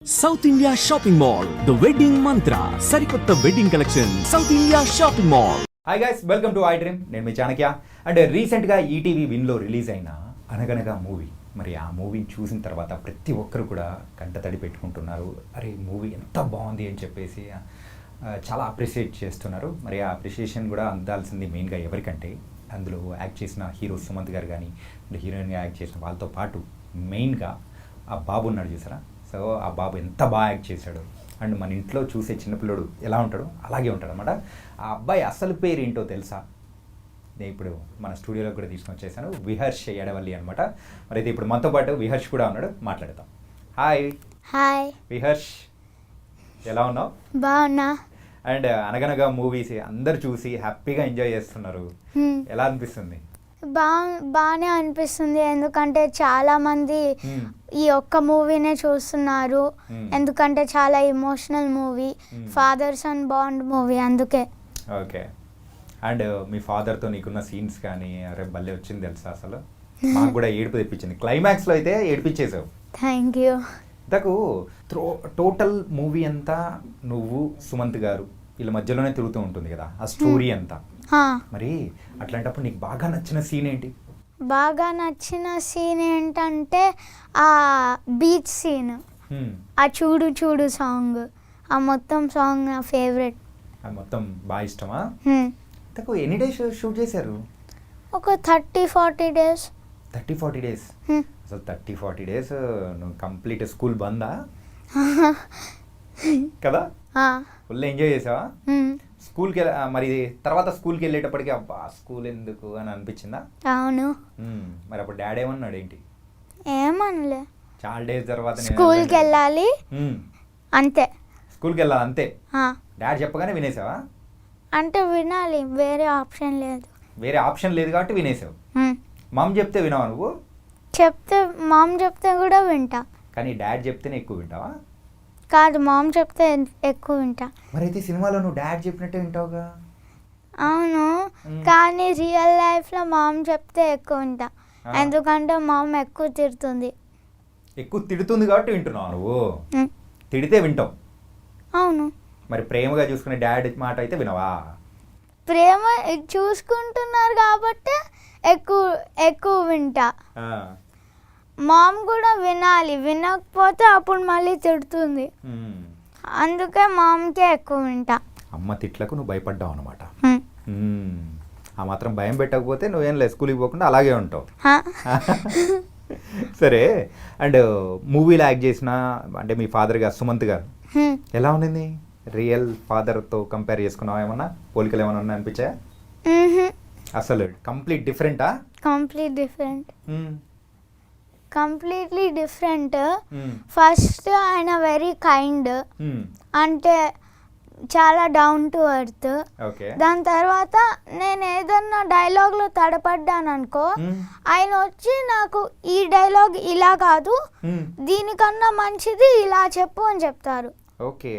South India shopping mall the wedding మంత్ర సరికొత్త wedding collection south India shopping mall. Hi guys, welcome to I dream. నేను మీ Chanakya. And రీసెంట్గా ETV విన్లో release అయిన అనగనగా movie, మరి ఆ మూవీని చూసిన తర్వాత ప్రతి ఒక్కరు కూడా కంటతడి పెట్టుకుంటున్నారు. అరే మూవీ ఎంత బాగుంది అని చెప్పేసి చాలా అప్రిషియేట్ చేస్తున్నారు. మరి ఆ అప్రిషియేషన్ కూడా అందాల్సింది మెయిన్గా ఎవరికంటే అందులో యాక్ట్ చేసిన హీరో సుమంత్ గారు కానీ హీరోయిన్గా యాక్ట్ చేసిన వాళ్ళతో పాటు మెయిన్గా ఆ బాబు ఉన్నాడు చూసారా. సో ఆ బాబు ఎంత బాగా యాక్ట్ చేశాడు. అండ్ మన ఇంట్లో చూసే చిన్నపిల్లడు ఎలా ఉంటాడో అలాగే ఉంటాడు అనమాట. ఆ అబ్బాయి అసలు పేరు ఏంటో తెలుసా? నేను ఇప్పుడు మన స్టూడియోలో కూడా తీసుకొని వచ్చేసాను. విహర్ష్ ఎడవల్లి అనమాట. మరి అయితే ఇప్పుడు మనతో పాటు విహర్ష్ కూడా ఉన్నాడు, మాట్లాడతాం. హాయ్ హాయ్ విహర్ష్, ఎలా ఉన్నావు? బాగున్నా. అండ్ అనగనగా మూవీస్ అందరు చూసి హ్యాపీగా ఎంజాయ్ చేస్తున్నారు. ఎలా అనిపిస్తుంది? బాగానే అనిపిస్తుంది, ఎందుకంటే చాలా మంది ఈ ఒక్క మూవీనే చూస్తున్నారు. ఎందుకంటే చాలా emotional movie, father son bond movie, అందుకే. ఓకే. అండ్ మీ ఫాదర్తో నీకున్న సీన్స్ కానీ అరే భలే వచ్చింది తెలుసా. అసలు మాకు కూడా ఏడుపు తెప్పించింది. క్లైమాక్స్లో అయితే ఏడిపించేసావు. Thank you. ఇంతకు టోటల్ మూవీ అంతా నువ్వు సుమంత్ గారు వీళ్ళ మధ్యలోనే తిరుగుతూ ఉంటుంది కదా ఆ స్టోరీ అంతా. మరి అట్లాంటప్పుడు నీకు బాగా నచ్చిన సీన్ ఏంటి? బాగా నచ్చిన సీన్ ఏంటంటే ఆ బీచ్ సీన్, ఆ చూడు చూడు సాంగ్, ఆ మొత్తం సాంగ్ నా ఫేవరెట్. అది మొత్తం బాగా ఇష్టమా? ఇంతకు ఎన్ని డేస్ షూట్ చేశారు? ఒక 30-40 డేస్. 30-40 డేస్? అసలు 30-40 డేస్ నువ్వు కంప్లీట్ స్కూల్ బందా కదా? ఫుల్ ఎంజాయ్ చేసావా? స్కూల్కి మరి తర్వాత స్కూల్కి వెళ్ళేటప్పటికి అబ్బా స్కూల్ ఎందుకు అని అనిపించిందా? అవును. మరి అప్పుడు డాడీ ఏమన్నాడు ఏంటి? ఏమనలే, చాలా డేస్ తర్వాత స్కూల్కి వెళ్ళాలి అంతే. స్కూల్కి వెళ్ళాలి అంతే. డాడీ చెప్పగానే వినేసావా? అంటే వినాలి, వేరే ఆప్షన్ లేదు. వేరే ఆప్షన్ లేదు కాబట్టి వినేసావు. మామ్ చెప్తే వినావా నువ్వు? మామ్ చెప్తే కూడా వింటా. కానీ డాడీ చెప్తేనే ఎక్కువ వింటావా? కాదు, మామ్ చెప్తే ఎక్కువ వింటా. మరి అయితే సినిమాలో నువ్వు డాడీ చెప్పినట్టే వింటావుగా? అవును, కానీ రియల్ లైఫ్లో మామ్ చెప్తే ఎక్కువ వింటా, ఎందుకంటే మామ్ ఎక్కువ తిడుతుంది. ఎక్కువ తిడుతుంది కాబట్టి వింటున్నావు నువ్వు? తిడితే వింటావు? అవును. మరి ప్రేమగా చూసుకునే డాడీ మాట అయితే వినవా? ప్రేమ చూసుకుంటున్నారు కాబట్టి ఎక్కువ వింటా. మామ్ కూడా వినాలి, వినకపోతే అప్పుడు మళ్ళీ తిడుతుంది, అందుకే మామ్కే ఎక్కువ వింటా. అమ్మ తిట్లకు నువ్వు భయపడ్డావు అనమాట. ఆ మాత్రం భయం పెట్టకపోతే నువ్వేం లేదు, స్కూల్కి పోకుండా అలాగే ఉంటావు. సరే. అండ్ మూవీలో యాక్ట్ చేసిన అంటే మీ ఫాదర్ గారు సుమంత్ గారు ఎలా ఉండింది? రియల్ ఫాదర్తో కంపేర్ చేసుకున్నావా? ఏమన్నా పోలికలు ఏమన్నా ఉన్నా అనిపించాయా? అసలు కంప్లీట్ డిఫరెంటా? Completely different. ఫస్ట్ ఆయన వెరీ కైండ్, అంటే చాలా డౌన్ టు ఎర్త్. దాని తర్వాత నేను ఏదన్నా డైలాగ్లో తడపడ్డాను అనుకో, ఆయన వచ్చి నాకు ఈ డైలాగ్ ఇలా కాదు, దీనికన్నా మంచిది ఇలా చెప్పు అని చెప్తారు. ఓకే.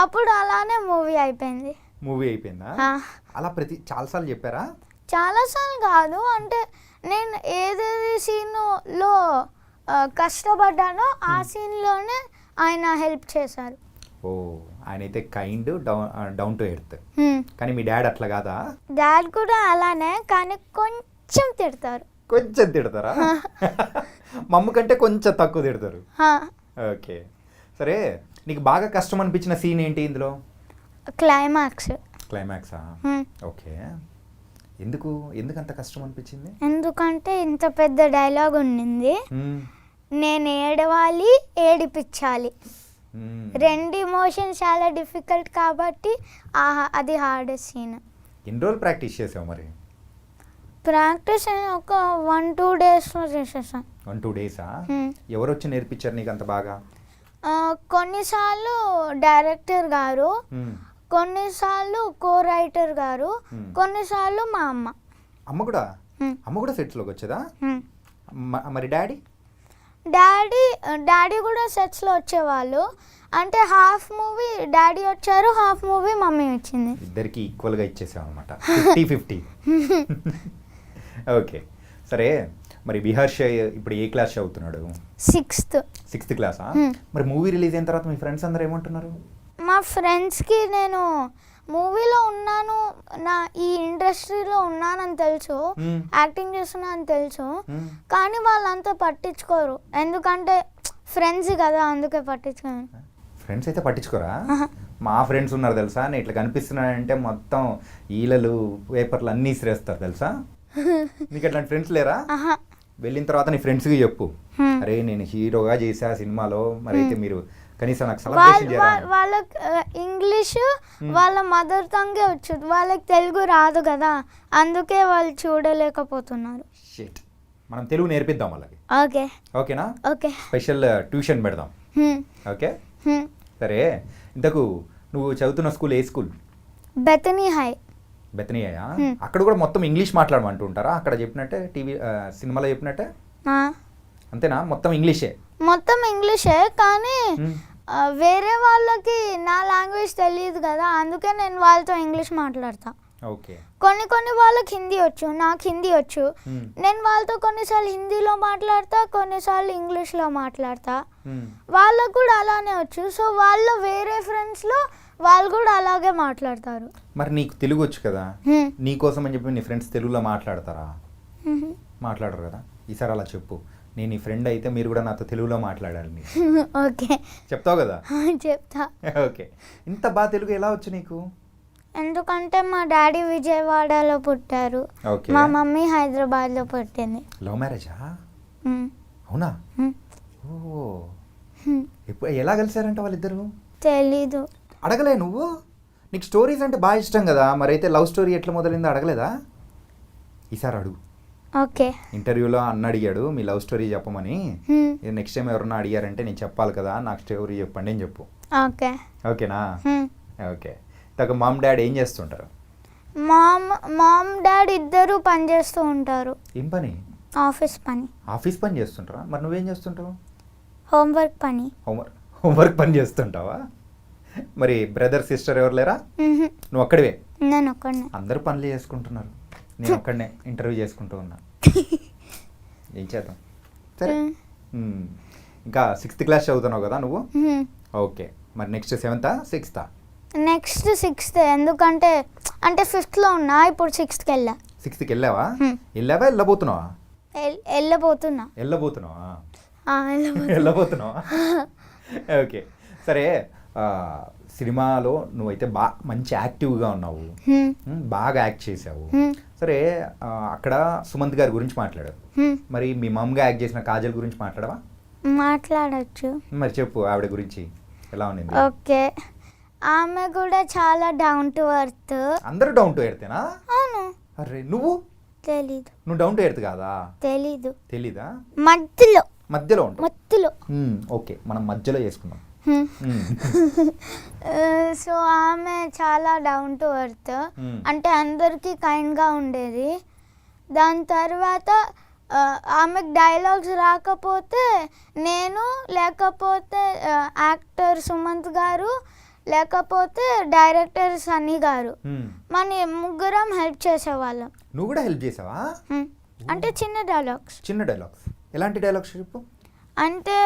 అప్పుడు అలానే మూవీ అయిపోయింది. మూవీ అయిపోయిందా? అలా చాలాసార్లు చెప్పారా? చాలాసార్లు కాదు, అంటే నేను ఏదేది సీన్లో కష్టపడ్డానో ఆ సీన్లోనే ఆయన హెల్ప్ చేశారు. ఓ, ఆయన అయితే కైండ్, డౌన్ టు ఎర్త్. కానీ మీ డాడ్ అట్లా కాదా? డాడ్ కూడా అలానే, కానీ కొంచెం తిడతారు. కొంచెం తిడతారా? మమ్మ కంటే కొంచెం తక్కువ తిడతారు. ఓకే. సరే, నీకు బాగా కష్టం అనిపించిన సీన్ ఏంటి ఇందులో? క్లైమాక్సా? ఓకే. ఎందుకు అంత కష్టం అనిపించింది? ఎందుకంటే ఇంత పెద్ద డైలాగ్ ఉండింది, నేను ఏడవాలి, ఏడిపించాలి, రెండు ఎమోషన్స్ చాలా డిఫికల్ట్ కాబట్టి అది హార్డెస్ట్ సీన్. ఎన్ని రోజులు ప్రాక్టీస్ చేసావు మరి? ప్రాక్టీస్ ఒక 1-2 డేస్లో చేసేసాను. 1-2 డేసా? ఎవరు వచ్చి నేర్పించారు నీకు అంత బాగా? కొన్నిసార్లు డైరెక్టర్ గారు, కొన్నిసార్లు కో రైటర్ గారు, కొన్నిసార్లు మా అమ్మ. అమ్మ కూడా సెట్స్లోకి వచ్చేదా? మరి డాడీ కూడా సెట్స్లో వచ్చేవాళ్ళు. అంటే హాఫ్ మూవీ డాడీ వచ్చారు, హాఫ్ మూవీ మమ్మీ వచ్చింది. ఇద్దరికి ఈక్వల్గా ఇచ్చేసాం అనమాట, 50-50. ఓకే. సరే, మరి విహర్ష ఇప్పుడు ఏ క్లాస్ చదువుతున్నాడు? 6th క్లాసా? మరి మూవీ రిలీజ్ అయిన తర్వాత మీ ఫ్రెండ్స్ అందరూ ఏమంటున్నారు? మా ఫ్రెండ్స్కి నేను మూవీలో ఉన్నాను, ఈ ఇండస్ట్రీలో ఉన్నానని తెలుసు, యాక్టింగ్ చేస్తున్నా అని తెలుసు, కానీ వాళ్ళంతా పట్టించుకోరు, ఎందుకంటే ఫ్రెండ్స్ కదా, అందుకే పట్టించుకోరు. ఫ్రెండ్స్ అయితే పట్టించుకోరా? మా ఫ్రెండ్స్ ఉన్నారు తెలుసా, నేను ఇట్లా కనిపిస్తున్నానంటే మొత్తం ఈలలు పేపర్లు అన్నీ ఇసిరేస్తారు తెలుసా. నీకు అట్లాంటి ఫ్రెండ్స్ లేరా? వెళ్ళిన తర్వాత నీ ఫ్రెండ్స్కి చెప్పు, అరే నేను హీరోగా చేసా సినిమాలో, మరి అయితే మీరు కనీసం నాకు సెలబ్రేషన్ చేయరా. వాళ్ళకి ఇంగ్లీష్ వాళ్ళ మదర్ టంగే వచ్చు, వాళ్ళకి తెలుగు రాదు కదా, అందుకే వాళ్ళు చూడలేకపోతున్నారు. షిట్, మనం తెలుగు నేర్పిద్దాం వాళ్ళకి. ఓకేనా? ఓకే, స్పెషల్ ట్యూషన్ పెడదాం. ఓకే సరే. ఇంతకు నువ్వు చదువుతున్న స్కూల్ ఏ స్కూల్? బెతనీ హై. బెతనీయా? అక్కడ కూడా మొత్తం ఇంగ్లీష్ మాట్లాడమంటూ ఉంటారా? అక్కడ చెప్పినట్టే టీవీ సినిమాలో చెప్పినట్టే అంతేనా? మొత్తం ఇంగ్లీషే? మొత్తం ఇంగ్లీషే, కానీ వేరే వాళ్ళకి నా లాంగ్వేజ్ తెలియదు కదా, అందుకే నేను వాళ్ళతో ఇంగ్లీష్ మాట్లాడతా. ఓకే. కొన్ని వాళ్ళకి హిందీ వచ్చు, నాకు హిందీ వచ్చు, నేను వాళ్ళతో కొన్నిసార్లు హిందీలో మాట్లాడతా, కొన్నిసార్లు ఇంగ్లీష్లో మాట్లాడతా, వాళ్ళకు కూడా అలానే వచ్చు. సో వాళ్ళ వేరే ఫ్రెండ్స్లో వాళ్ళు కూడా అలాగే మాట్లాడతారు. మరి నీకు తెలుగు వచ్చు కదా, నీ కోసం అని చెప్పి నీ ఫ్రెండ్స్ తెలుగులో మాట్లాడతారా? మాట్లాడరు కదా. ఈసారి అలా చెప్పు, నేను నీ ఫ్రెండ్ అయితే మీరు కూడా నాతో తెలుగులో మాట్లాడాలి. ఓకే, చెప్తావు కదా? చెప్తా. ఓకే. ఇంత బాగా తెలుగు ఎలా వచ్చు నీకు? ఎందుకంటే మా డాడీ విజయవాడలో పుట్టారు, మా మమ్మీ హైదరాబాద్లో పుట్టింది. లవ్ మ్యారేజా? అవునా? ఓ, ఎలా కలిసారంట వాళ్ళిద్దరు? తెలీదు. అడగలే నువ్వు? నీకు స్టోరీస్ అంటే బాగా ఇష్టం కదా, మరి అయితే లవ్ స్టోరీ ఎట్లా మొదలైందో అడగలేదా? ఈసారి అడుగు. ఓకే. ఇంటర్వ్యూలో అన్న అడిగాడు మీ లవ్ స్టోరీ చెప్పమని, నెక్స్ట్ టైం ఎవరన్నా అడిగారంటే నేను చెప్పాలి కదా, నాకు స్టోరీ చెప్పండి అని చెప్పు. ఓకే. ఓకేనా? ఓకే. ఇంతకు మామ్ డాడ్ ఏం చేస్తుంటారు? మామ్ డాడ్ ఇద్దరు పని చేస్తూ ఉంటారు. ఏం పని? ఆఫీస్ పని. ఆఫీస్ పని చేస్తుంటారా? మరి నువ్వేం చేస్తుంటావు? హోంవర్క్ పని. హోంవర్క్ పని చేస్తుంటావా? మరి బ్రదర్ సిస్టర్ ఎవరు లేరా? నువ్వు ఒక్కడివే? నేను ఒక్కడినే. అందరూ పనులు చేసుకుంటున్నారు, నేను ఒక్కడనే ఇంటర్వ్యూ చేసుకుంటూ ఉన్నా. ఏం చేద్దాం. సరే, ఇంకా 6th క్లాస్ చదువుతున్నావు కదా నువ్వు? ఓకే. మరి next 7th, 6th? Next 6th, ఎందుకంటే 5thలో ఉన్నా, ఇప్పుడు 6thకి వెళ్ళా. 6thకి వెళ్ళావా? వెళ్ళబోతున్నావా? వెళ్ళబోతున్నావా? ఓకే. సరే, సినిమాలో నువ్వైతే మంచి యాక్టివ్గా ఉన్నావు, బాగా యాక్ట్ చేసావు. సరే, అక్కడ సుమంత్ గారి గురించి మాట్లాడావు, మరి మీ మమ్మగా యాక్ట్ చేసిన కాజల్ గురించి మాట్లాడవా? మాట్లాడచ్చు. మరి చెప్పు, ఆవిడ గురించి ఎలా ఉంది? ఓకే, ఆమె కూడా చాలా డౌన్ టు ఎర్త్. అందరూ డౌన్ టు ఎర్తేనా? అవును. అరే నువ్వు? తెలీదు. నువ్వు డౌన్ టు ఎర్త్ కాదా? తెలీదా? మధ్యలో ఉంటావు. ఓకే, మనం మధ్యలో చేసుకుందాం. సో ఆమె చాలా డౌన్ టు ఎర్త్, అంటే అందరికీ కైండ్గా ఉండేది. దాని తర్వాత ఆమెకు డైలాగ్స్ రాకపోతే నేను, లేకపోతే యాక్టర్ సుమంత్ గారు, లేకపోతే డైరెక్టర్ సన్నీ గారు, మన ముగ్గురం హెల్ప్ చేసేవాళ్ళం. నువ్వు కూడా హెల్ప్ చేసావా? అంటే చిన్న డైలాగ్స్. ఎలాంటి డైలాగ్స్ చెప్పు? అంటే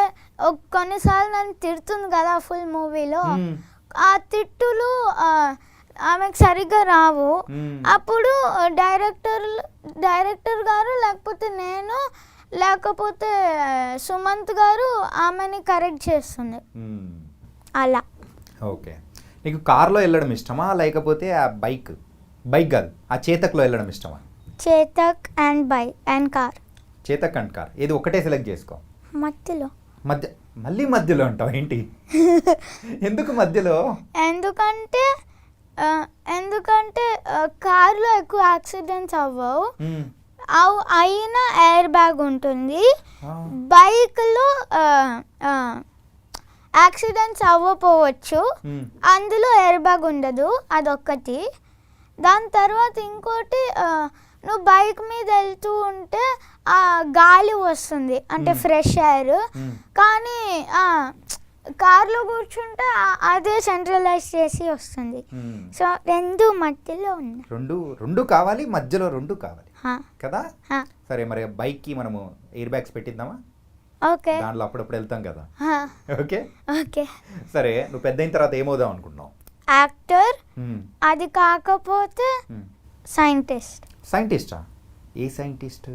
కొన్నిసార్లు నన్ను తిడుతుంది కదా ఫుల్ మూవీలో, ఆ తిట్టులు ఆమెకు సరిగ్గా రావు, అప్పుడు డైరెక్టర్ గారు, లేకపోతే నేను, లేకపోతే సుమంత్ గారు ఆమెని కరెక్ట్ చేస్తుంది అలా. ఓకే. నీకు కార్లో వెళ్ళడం ఇష్టమా, లేకపోతే ఆ బైక్ కాదు ఆ చేతక్లో వెళ్ళడం ఇష్టమా? Chetak and car. Chetak and car, ఏది ఒకటే సెలెక్ట్ చేసుకో. మళ్ళీ మధ్యలో అంటావు ఏంటి? ఎందుకు మధ్యలో? ఎందుకంటే కార్లో ఎక్కువ యాక్సిడెంట్స్ అవ్వవు, అయినా ఎయిర్ బ్యాగ్ ఉంటుంది. బైక్లో యాక్సిడెంట్స్ అవ్వకపోవచ్చు, అందులో ఎయిర్ బ్యాగ్ ఉండదు, అదొక్కటి. దాని తర్వాత ఇంకోటి, నువ్వు బైక్ మీద వెళ్తూ ఉంటే ఆ గాలి వస్తుంది, అంటే ఫ్రెష్ ఎయిర్, కానీ కార్లో కూర్చుంటే అదే సెంట్రలైజ్ చేసి వస్తుంది. సో రెండు మధ్యలో ఉన్నాయి. రెండు కావాలి, మధ్యలో రెండు కావాలి హా, కదా. హా. సరే మరి బైక్కి మనము ఎయిర్ బ్యాగ్స్ పెట్టిద్దామా? ఓకే. దాంట్లో అప్పుడప్పుడు వెళ్తాం కదా. హా, ఓకే ఓకే. సరే, నువ్వు పెద్ద అయిన తర్వాత ఏమవుదాం అనుకుంటున్నావు? యాక్టర్, అది కాకపోతే సైంటిస్ట్. సైంటిస్టా? ఏ సైంటిస్ట్?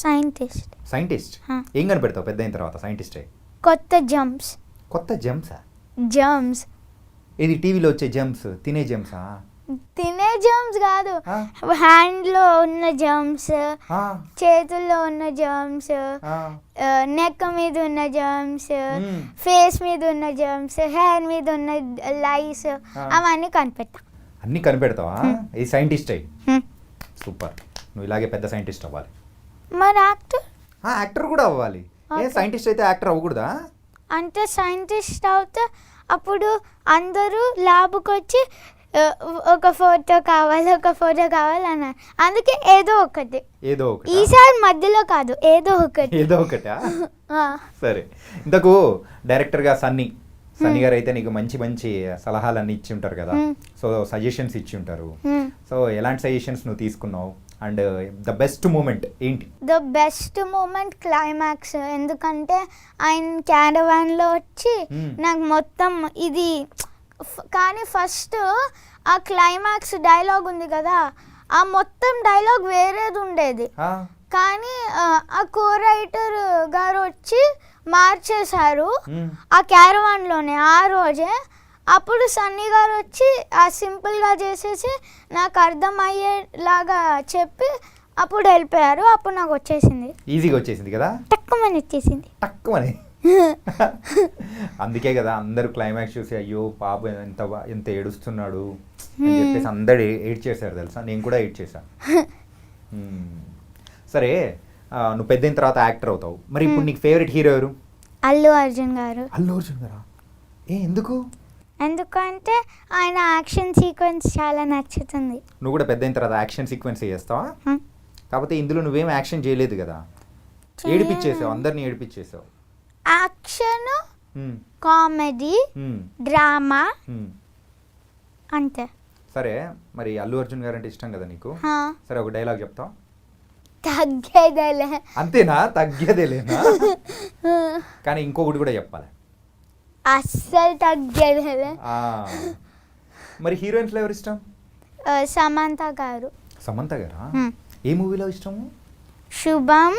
సైంటిస్ట్. సైంటిస్ట్ హా. ఏం కనిపెడతావు పెద్ద అయిన తర్వాత సైంటిస్టే? కొత్త జంప్స్. కొత్త జమ్సా? జంప్స్ ఇది టీవీలో వచ్చే జమ్స్, తినే జమ్సా? తినే జంప్స్ కాదు, ఆ? హ్యాండ్లో ఉన్న జంప్స్, ఆ, చేతుల్లో ఉన్న జంప్స్, ఆ. నెక్ మీద ఉన్న జంప్స్, మ్మ్. ఫేస్ మీద ఉన్న జంప్స్, హెయిర్ మీద ఉన్న లైస్, ఆ. అవన్నీ కనిపెడతా. అన్నీ కనిపెడతావా? ఈ సైంటిస్ట్ అయ్యి సూపర్. నువ్వు ఇలాగే పెద్ద సైంటిస్ట్ అవ్వాలి. మరి యాక్టర్ యాక్టర్ కూడా అవ్వాలి. ఏ Okay. సైంటిస్ట్ అయితే యాక్టర్ అవ్వకూడదా? అంటే సైంటిస్ట్ అవుతే అప్పుడు అందరూ ల్యాబ్కి వచ్చి ఒక ఫోటో కావాలి అన్నారు. అందుకే ఏదో ఒకటి, ఏదో ఒకటి. ఈసారి మధ్యలో కాదు, ఏదో ఒకటి. ఏదో ఒకటా? ఆ. సరే, ఇంతకు డైరెక్టర్గా సన్నీ గారు అయితే నీకు మంచి మంచి సలహాలన్నీ ఇచ్చి ఉంటారు కదా. సో సజెషన్స్ ఇచ్చి ఉంటారు. సో ఎలాంటి సజెషన్స్ నువ్వు తీసుకున్నావు? అండ్ ద బెస్ట్ మూమెంట్ ఏంటి? The best moment climax. ఎందుకంటే ఆయన క్యారవాన్లో వచ్చి నాకు మొత్తం ఇది కానీ ఫస్ట్ ఆ క్లైమాక్స్ డైలాగ్ ఉంది కదా, ఆ మొత్తం డైలాగ్ వేరేది ఉండేది. కానీ ఆ కో రైటర్ గారు వచ్చి మార్చేశారు ఆ క్యారవాన్లోనే ఆ రోజే. అప్పుడు సన్నీ గారు వచ్చి ఆ సింపుల్గా చేసేసి నాకు అర్థమయ్యేలాగా చెప్పి అప్పుడు వెళ్ళిపోయారు. అప్పుడు నాకు వచ్చేసింది, ఈజీగా వచ్చేసింది కదా, తక్కువని వచ్చేసింది. తక్కువని. అందుకే కదా అందరూ క్లైమాక్స్ చూసి అయ్యో పాప ఎంత ఏడుస్తున్నాడు అని చెప్పేసి అందరు ఏడ్ చేశారు తెలుసా. నేను కూడా ఏడ్ చేశాను. సరే, నువ్వు పెద్ద అయిన తర్వాత యాక్టర్ అవుతావు. మరి ఇప్పుడు నీకు ఫేవరెట్ హీరో ఎవరు? అల్లు అర్జున్ గారు. అల్లు అర్జున్ గారా? ఎందుకు? ఎందుకంటే ఆయన యాక్షన్ సీక్వెన్స్ చాలా నచ్చుతుంది. నువ్వు కూడా పెద్ద అయిన తర్వాత యాక్షన్ సీక్వెన్స్ చేస్తావా? కాకపోతే ఇందులో నువ్వేం యాక్షన్ చేయలేదు కదా, ఏడిపించేసావు, అందరినీ ఏడిపించేసావు. యాక్షన్, కామెడీ, డ్రామా అంతే. సరే, మరి అల్లు అర్జున్ గారు అంటే ఇష్టం కదా నీకు. సరే, ఒక డైలాగ్ చెప్తావు? తగ్గేదేలే. అంతేనా? తగ్గేదేలేనా? కానీ ఇంకొకటి కూడా చెప్పాలి. అస్సలు తగ్గేదేలే. మరి హీరోయిన్స్ ఎవరు ఇష్టం? సమంత గారు. సమంత గారా? ఏ మూవీలో ఇష్టము? శుభం,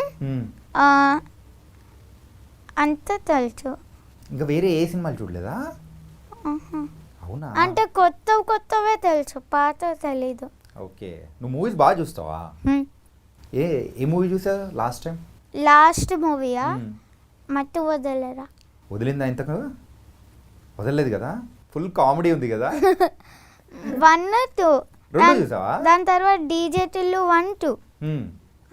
అంత తెలుసు. ఇంకా వేరే ఏ సినిమాలు చూడలేదా? అవునా? అంటే కొత్తవే తెలుసు, పాత తెలీదు. ఓకే, నువ్వు మూవీస్ బాగా చూస్తావా? ఏ మూవీ చూసావు లాస్ట్ టైం? లాస్ట్ మూవీయా? మత్తు వదలరా. వదిలిందా? ఇంతకు వదలలేదు కదా, ఫుల్ కామెడీ ఉంది కదా. 1, 2 రెండు చూసావా? దాని తర్వాత డీజే టిల్లు 1, 2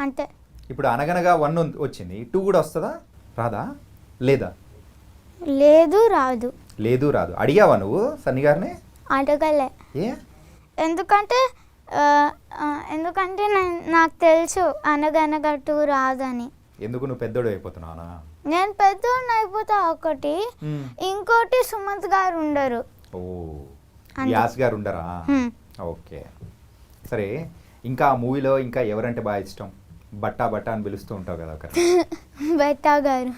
అంతే. ఇప్పుడు అనగనగా 1 వచ్చింది, 2 కూడా వస్తుందా? రాదా? లేదా? లేదు, రాదు. లేదు, రాదు. అడిగావా నువ్వు సన్నీ గారిని? అడగలే. ఏ? ఎందుకంటే నాకు తెలుసు అనగనగా 2 రాదని. ఎందుకు? నువ్వు పెద్దోడు అయిపోతున్నావా? నేను పెద్దోడిని అయిపోతా ఒకటి, ఇంకోటి సుమంత్ గారు ఉండరు. ఓ, వ్యాస్ గారు ఉండరా? ఓకే, సరే. ఇంకా ఆ మూవీలో ఇంకా ఎవరంటే బాగా ఇష్టం? బట్టా అని పిలుస్తూ ఉంటావు కదా ఒక. బట్టా గారు.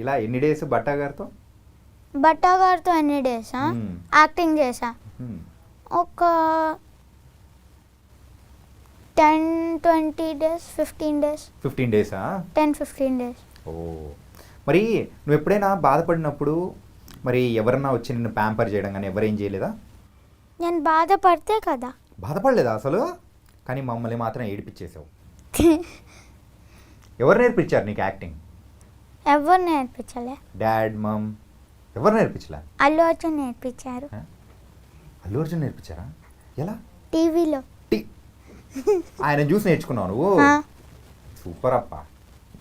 ఇలా ఎన్ని డేస్ బట్టా గారితో? బట్టా గారితో ఎన్ని డేస్ యాక్టింగ్ చేసా? ఒక 10-20 డేస్, 15 డేస్. 15 డేసా? 10-15 డేస్. ఓ, మరి నువ్వు ఎప్పుడైనా బాధపడినప్పుడు మరి ఎవరన్నా వచ్చి నిన్ను ప్యాంపర్ చేయడం కానీ ఎవరేం చేయలేదా? నేను బాధపడితే కదా. బాధపడలేదా అసలు? కానీ మమ్మల్ని మాత్రం ఏడిపించేసావు. ఎవరు నేర్పించారు నీకు యాక్టింగ్? ఎవరు నేర్పించలే. డాడ్, మమ్ ఎవరు నేర్పించలే? అల్లు అర్జున్ నేర్పించారు. అల్లు అర్జున్ నేర్పించారా? ఎలా? టీవీలో. ఆయన చూసి నేర్చుకున్నావు నువ్వు? సూపర్ అప్ప.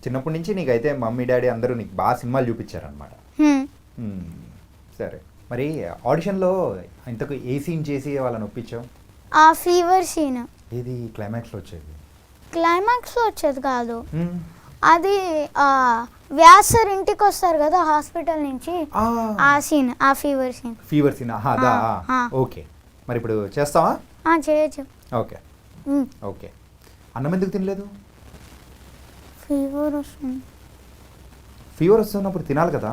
చిన్నప్పటి నుంచి నీకైతే మమ్మీ డాడీ అందరూ నీకు బాగా సినిమాలు చూపించారనమాట. సరే, మరి ఆడిషన్లో ఇంతకు ఏ సీన్ చేసి వాళ్ళని ఒప్పించావు? ఆ ఫీవర్ సీన్. ఏది క్లైమాక్స్లో వచ్చేది? క్లైమాక్స్లో వచ్చేది కాదు, అది వ్యాస్ సార్ ఇంటికి వస్తారు కదా హాస్పిటల్ నుంచి, ఆ సీన్, ఆ ఫీవర్ సీన్. అదా ఓకే. మరి ఇప్పుడు చేస్తావా? చేయొచ్చు. Okay okay. అన్నం ఎందుకు తినలేదు? ఫీవర్ వస్తుంది. ఫీవర్ వస్తున్నప్పుడు తినాలి కదా.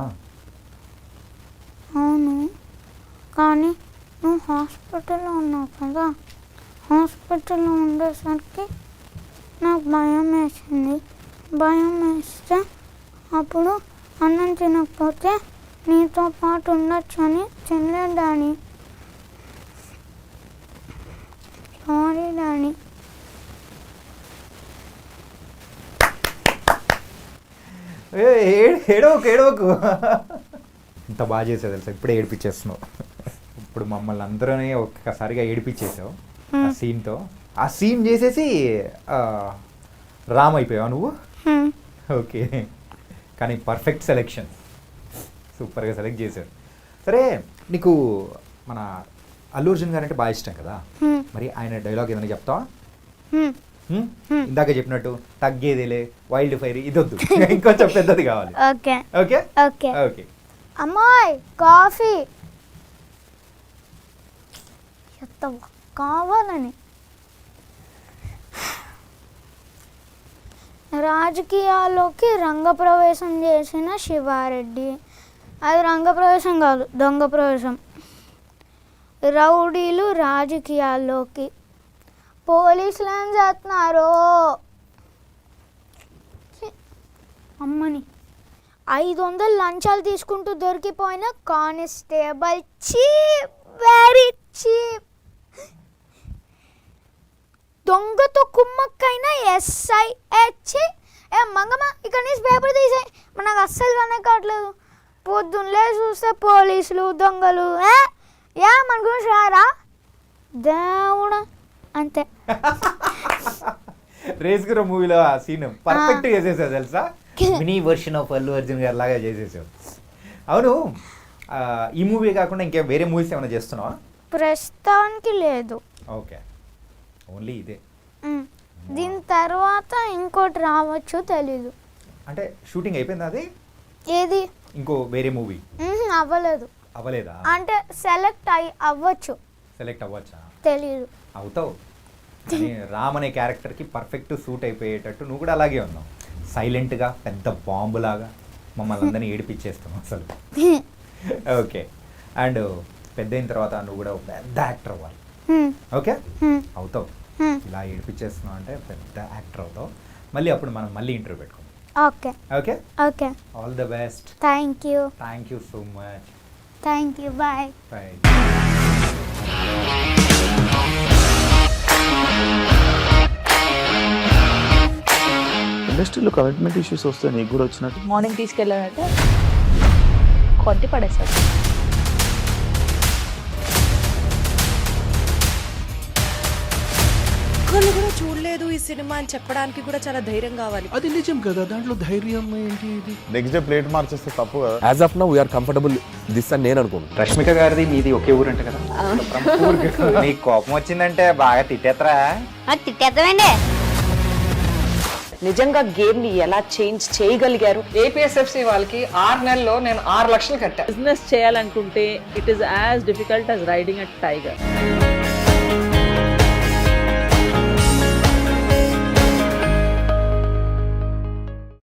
అవును, కానీ నువ్వు హాస్పిటల్లో ఉన్నావు కదా, హాస్పిటల్లో ఉండేసరికి నాకు భయం వేసింది. భయం వేస్తే అప్పుడు అన్నం తినకపోతే నీతో పాటు ఉండొచ్చు అని తినలేదు డాడీ. Sorry daddy. ఏడవకు. ఇంత బాగా చేసావు తెలుసా, ఇప్పుడే ఏడిపించేస్తున్నావు. ఇప్పుడు మమ్మల్ని అందరూనే ఒక్కసారిగా ఏడిపించేసావు ఆ సీన్తో. ఆ సీన్ చేసేసి రామ్ అయిపోయావు నువ్వు. ఓకే, కానీ పర్ఫెక్ట్ సెలెక్షన్, సూపర్గా సెలెక్ట్ చేశారు. సరే, నీకు మన అల్లు అర్జున్ గారు అంటే బాగా ఇష్టం కదా, మరి ఆయన డైలాగ్ ఏదైనా చెప్తావా? ఇందాక చెప్పినట్టు తగ్గేదేలే, వైల్డ్ ఫైర్, ఇది వద్దు, ఇంకొంచెం పెద్దది కావాలి. Okay okay okay okay. అమ్మాయి కాఫీ కావాలని. రాజకీయాల్లోకి రంగప్రవేశం చేసిన శివారెడ్డి. అది రంగప్రవేశం కాదు, దొంగ ప్రవేశం. రౌడీలు రాజకీయాల్లోకి. పోలీసులు ఏం చేస్తున్నారు? అమ్మని 500 లంచాలు తీసుకుంటూ దొరికిపోయిన కానిస్టేబుల్. Cheap, very cheap. దొంగతో కుమ్మక్కైన ఎస్ఐ. ఏ మంగమ్మ, ఇక్కడ నుంచి పేపర్ తీసాయి, మనకు అస్సలు కనే కావట్లేదు. పొద్దున్నలే చూస్తే పోలీసులు, దొంగలు. మన గురించి రారా దేవుడా, అంతే. రేస్ గుర్రం మూవీలో ఆ సీన్ పర్ఫెక్ట్ చేసేసావు తెలుసా, mini version of Allu Arjun గారి లాగా చేసేసావు. అవును, ఈ మూవీ కాకుండా ఇంకేం వేరే మూవీస్ ఏమైనా చేస్తున్నావా? ప్రస్తుతానికి లేదు. ఓకే, ఓన్లీ ఇదే. దీని తర్వాత ఇంకోటి రావచ్చు, తెలీదు. అంటే షూటింగ్ అయిపోయిందా అది? ఏది? ఇంకో వేరే మూవీ అవ్వలేదు. అవ్వలేదా? అంటే సెలెక్ట్ అవ్వచ్చు. సెలెక్ట్ అవ్వచ్చా? తెలీదు. అవుతావు, కానీ రామ్ అనే క్యారెక్టర్కి పర్ఫెక్ట్ సూట్ అయిపోయేటట్టు నువ్వు కూడా అలాగే ఉన్నావు. సైలెంట్గా పెద్ద బాంబులాగా మమ్మల్ని అందరినీ ఏడిపించేస్తావు అసలు. ఓకే, అండ్ పెద్ద అయిన తర్వాత నువ్వు కూడా పెద్ద యాక్టర్ అవ్వాలి. ఓకే, అవుతావు. ఇలా ఏడిపించేస్తున్నావు అంటే పెద్ద యాక్టర్ అవుతావు. మళ్ళీ అప్పుడు మనం మళ్ళీ ఇంటర్వ్యూ పెట్టుకుందాం. Okay okay okay. All the best. Thank you so much. Thank you. Bye. ఇండస్ట్రీలో కమిట్మెంట్ ఇష్యూస్ వస్తే నీకు కూడా వచ్చినట్టు? మార్నింగ్ తీసుకెళ్ళాడంటే కొట్టి పడేస్తాడు. ఒక్కళ్ళు కూడా చూడలేదు ఈ సినిమా అని చెప్పడానికి కూడా చాలా ధైర్యం కావాలి. అది నిజం కదా, దాంట్లో ధైర్యం ఏంటి? ఇది నెక్స్ట్ డే ప్లేట్ మార్చేస్తే తప్పు కదా. As of now we are comfortable this అని నేను అనుకుంటున్నాను. రష్మిక గారిది మీది ఒకే ఊరు అంటే కదా? నీకు కోపం వచ్చిందంటే బాగా తిట్టేత్తరా? తిట్టేద్దామండి. నిజంగా గేమ్ ని ఎలా చేంజ్ చేయగలిగారు? ఏపీఎస్ఎఫ్సి వాళ్ళకి 6 నెలల్లో నేను 6 లక్షలు కట్టా. బిజినెస్ చేయాలనుకుంటే it is as difficult as riding a tiger.